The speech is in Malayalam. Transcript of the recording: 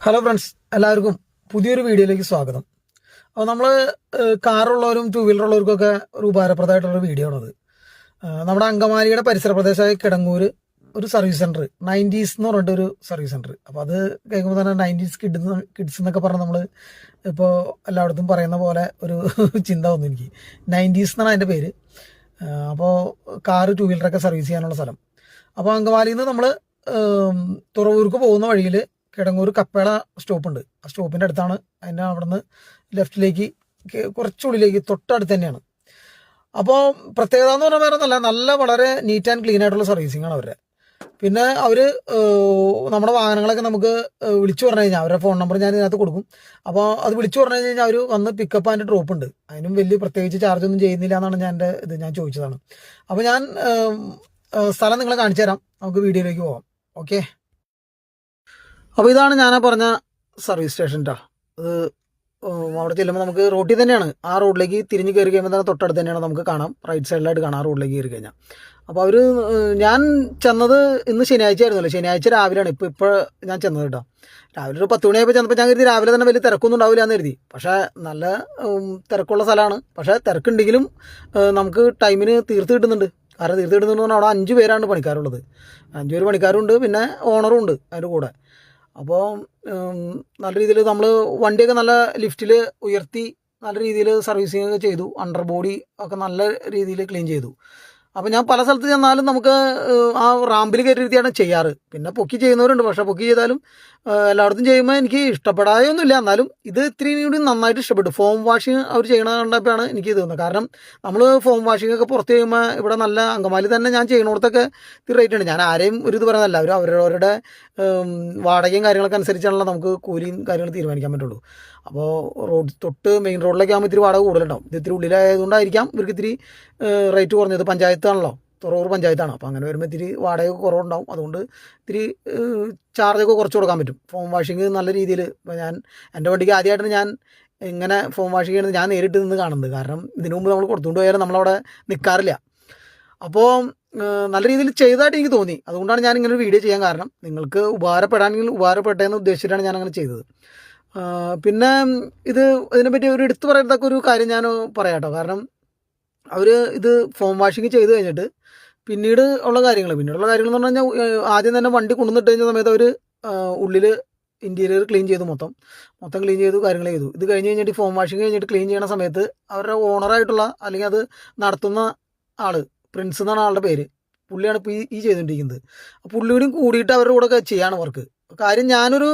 ഹലോ ഫ്രണ്ട്സ്, എല്ലാവർക്കും പുതിയൊരു വീഡിയോയിലേക്ക് സ്വാഗതം. അപ്പോൾ നമ്മൾ കാറുള്ളവരും ടൂ വീലറുള്ളവർക്കൊക്കെ ഒരു ഉപകാരപ്രദമായിട്ടുള്ള വീഡിയോ ആണത്. നമ്മുടെ അങ്കമാലിയുടെ പരിസര പ്രദേശമായ കിടങ്ങൂര് ഒരു സർവീസ് സെൻറ്റർ, 90s എന്ന് പറഞ്ഞിട്ട് ഒരു സർവീസ് സെൻറ്റർ. അപ്പോൾ അത് കേൾക്കുമ്പോൾ തന്നെ 90s കിഡ്സ് എന്നൊക്കെ പറഞ്ഞ് നമ്മൾ ഇപ്പോൾ എല്ലായിടത്തും പറയുന്ന പോലെ ഒരു ചിന്ത വന്നു എനിക്ക്. 90s എന്നാണ് അതിൻ്റെ പേര്. അപ്പോൾ കാറ് ടൂ വീലറൊക്കെ സർവീസ് ചെയ്യാനുള്ള സ്ഥലം. അപ്പോൾ അങ്കമാലിയിൽ നിന്ന് നമ്മൾ തുറവൂർക്ക് പോകുന്ന വഴിയിൽ കിടങ്ങൂർ കപ്പേള സ്റ്റോപ്പുണ്ട്. ആ സ്റ്റോപ്പിൻ്റെ അടുത്താണ്. അതിൻ്റെ അവിടെ നിന്ന് ലെഫ്റ്റിലേക്ക് കുറച്ചുള്ളിലേക്ക് തൊട്ടടുത്ത് തന്നെയാണ്. അപ്പോൾ പ്രത്യേകത എന്ന് പറഞ്ഞാൽ വേറെ നല്ല വളരെ നീറ്റ് ആൻഡ് ക്ലീൻ ആയിട്ടുള്ള സർവീസിങ് ആണ് അവരുടെ. പിന്നെ അവർ നമ്മുടെ വാഹനങ്ങളൊക്കെ നമുക്ക് വിളിച്ചു പറഞ്ഞു കഴിഞ്ഞാൽ അവരുടെ ഫോൺ നമ്പർ ഞാൻ ഇതിനകത്ത് കൊടുക്കും. അപ്പോൾ അത് വിളിച്ചു പറഞ്ഞു കഴിഞ്ഞാൽ അവർ വന്ന് പിക്കപ്പ് ആൻഡ് ഡ്രോപ്പ് ഉണ്ട്. അതിനും വലിയ പ്രത്യേകിച്ച് ചാർജ് ഒന്നും ചെയ്യുന്നില്ല എന്നാണ് ഞാൻ ചോദിച്ചതാണ്. അപ്പോൾ ഞാൻ സ്ഥലം നിങ്ങളെ കാണിച്ചു തരാം. നമുക്ക് വീഡിയോയിലേക്ക് പോകാം. ഓക്കെ. അപ്പോൾ ഇതാണ് ഞാൻ പറഞ്ഞ സർവീസ് സ്റ്റേഷൻ കേട്ടോ. അത് അവിടെ ചെല്ലുമ്പോൾ നമുക്ക് റോഡിൽ തന്നെയാണ്. ആ റോഡിലേക്ക് തിരിഞ്ഞ് കയറി കഴിയുമ്പോൾ തന്നെ തൊട്ടടുത്ത് തന്നെയാണ്, നമുക്ക് കാണാം. റൈറ്റ് സൈഡിലായിട്ട് കാണാം ആ റോഡിലേക്ക് കയറി കഴിഞ്ഞാൽ. അപ്പോൾ അവർ ഞാൻ ചെന്നത് ഇന്ന് ശനിയാഴ്ച ആയിരുന്നല്ലോ. ശനിയാഴ്ച രാവിലെയാണ് ഇപ്പോൾ ഞാൻ ചെന്നത് കേട്ടോ. രാവിലെ ഒരു 10 മണിയായപ്പോൾ ചെന്നപ്പോൾ ഞാൻ കരുതി രാവിലെ തന്നെ വലിയ തിരക്കൊന്നും ഉണ്ടാവില്ല എന്ന് കരുതി. പക്ഷേ നല്ല തിരക്കുള്ള സ്ഥലമാണ്. പക്ഷേ തിരക്കുണ്ടെങ്കിലും നമുക്ക് ടൈമിന് തീർത്ത് കിട്ടുന്നുണ്ട്. കാരണം തീർത്ത് കിട്ടുന്നുണ്ടെന്ന് പറഞ്ഞാൽ അവിടെ 5 പേരാണ് പണിക്കാരുള്ളത്. 5 പേര് പണിക്കാരുണ്ട്, പിന്നെ ഓണറും ഉണ്ട് അതിൻ്റെ കൂടെ. അപ്പോൾ നല്ല രീതിയിൽ നമ്മൾ വണ്ടിയൊക്കെ നല്ല ലിഫ്റ്റിൽ ഉയർത്തി നല്ല രീതിയിൽ സർവീസിങ് ഒക്കെ ചെയ്തു. അണ്ടർ ബോഡി ഒക്കെ നല്ല രീതിയിൽ ക്ലീൻ ചെയ്തു. അപ്പോൾ ഞാൻ പല സ്ഥലത്ത് ചെന്നാലും നമുക്ക് ആ റാമ്പിൽ കയറ്റിയിരുത്തിയാണ് ചെയ്യാറ്. പിന്നെ പൊക്കി ചെയ്യുന്നവരുണ്ട്. പക്ഷേ പൊക്കി ചെയ്താലും എല്ലായിടത്തും ചെയ്യുമ്പോൾ എനിക്ക് ഇഷ്ടപ്പെടാതൊന്നുമില്ല. എന്നാലും ഇത് ഇത്തിരി കൂടി നന്നായിട്ട് ഇഷ്ടപ്പെട്ടു. ഫോം വാഷിങ് അവർ ചെയ്യണത് കണ്ടപ്പോഴാണ് എനിക്ക് ഇത് തോന്നുന്നത്. കാരണം നമ്മൾ ഫോം വാഷിംഗ് ഒക്കെ പുറത്ത് ചെയ്യുമ്പോൾ ഇവിടെ നല്ല അങ്കമാലി തന്നെ ഞാൻ ചെയ്യണോടത്തൊക്കെ ഇത്തിരി റേറ്റ് ഉണ്ട്. ഞാൻ ആരെയും ഒരു ഇത് പറയുന്നതല്ല. അവർ അവരവരുടെ വാടകയും കാര്യങ്ങളൊക്കെ അനുസരിച്ചാണല്ലോ നമുക്ക് കൂലിയും കാര്യങ്ങൾ തീരുമാനിക്കാൻ പറ്റുള്ളൂ. അപ്പോൾ റോഡ് തൊട്ട് മെയിൻ റോഡിലേക്ക് ആകുമ്പോൾ ഇത്തിരി വാടക കൂടുതലുണ്ടാവും. ഇത് ഇത്തിരി ഉള്ളിലായതുകൊണ്ടായിരിക്കാം ഇവർക്ക് ഇത്തിരി റേറ്റ് കുറഞ്ഞത്. പഞ്ചായത്താണല്ലോ, തുറവൂർ പഞ്ചായത്താണ്. അപ്പോൾ അങ്ങനെ വരുമ്പോൾ ഇത്തിരി വാടക കുറവുണ്ടാവും. അതുകൊണ്ട് ഇത്തിരി ചാർജൊക്കെ കുറച്ച് കൊടുക്കാൻ പറ്റും. ഫോം വാഷിങ് നല്ല രീതിയിൽ ഇപ്പോൾ എൻ്റെ വണ്ടിക്ക് ആദ്യമായിട്ടാണ് ഞാൻ ഇങ്ങനെ ഫോം വാഷിങ് ചെയ്യുന്നത് ഞാൻ നേരിട്ട് നിന്ന് കാണുന്നത്. കാരണം ഇതിനു മുമ്പ് നമ്മൾ കൊടുത്തുകൊണ്ട് പോയാലും നമ്മളവിടെ നിൽക്കാറില്ല. അപ്പോൾ നല്ല രീതിയിൽ ചെയ്തതായിട്ട് എനിക്ക് തോന്നി. അതുകൊണ്ടാണ് ഞാൻ ഇങ്ങനെ ഒരു വീഡിയോ ചെയ്യാൻ കാരണം. നിങ്ങൾക്ക് ഉപകാരപ്പെടാനെങ്കിൽ ഉപകാരപ്പെട്ടെ എന്ന് ഉദ്ദേശിച്ചിട്ടാണ് ഞാൻ അങ്ങനെ ചെയ്തത്. പിന്നെ ഇതിനെപ്പറ്റി ഒരു എടുത്തു പറയത്തക്ക ഒരു കാര്യം ഞാൻ പറയാം കേട്ടോ. കാരണം അവർ ഇത് ഫോം വാഷിങ് ചെയ്ത് കഴിഞ്ഞിട്ട് പിന്നീടുള്ള കാര്യങ്ങൾ എന്ന് പറഞ്ഞു കഴിഞ്ഞാൽ ആദ്യം തന്നെ വണ്ടി കൊണ്ടുവന്നിട്ട് കഴിഞ്ഞ സമയത്ത് അവർ ഉള്ളിൽ ഇൻറ്റീരിയർ ക്ലീൻ ചെയ്തു, മൊത്തം ക്ലീൻ ചെയ്തു, കാര്യങ്ങൾ ചെയ്തു. ഇത് കഴിഞ്ഞ് കഴിഞ്ഞിട്ട് ഫോം വാഷിങ് കഴിഞ്ഞിട്ട് ക്ലീൻ ചെയ്യണ സമയത്ത് അവരുടെ ഓണറായിട്ടുള്ള അല്ലെങ്കിൽ അത് നടത്തുന്ന ആൾ, പ്രിൻസ് എന്നാണ് ആളുടെ പേര്, പുള്ളിയാണ് ഇപ്പോൾ ഈ ചെയ്തുകൊണ്ടിരിക്കുന്നത്. പുള്ളിയോടും കൂടിയിട്ട് അവരുടെ കൂടെ ചെയ്യാണ് വർക്ക്. കാര്യം ഞാനൊരു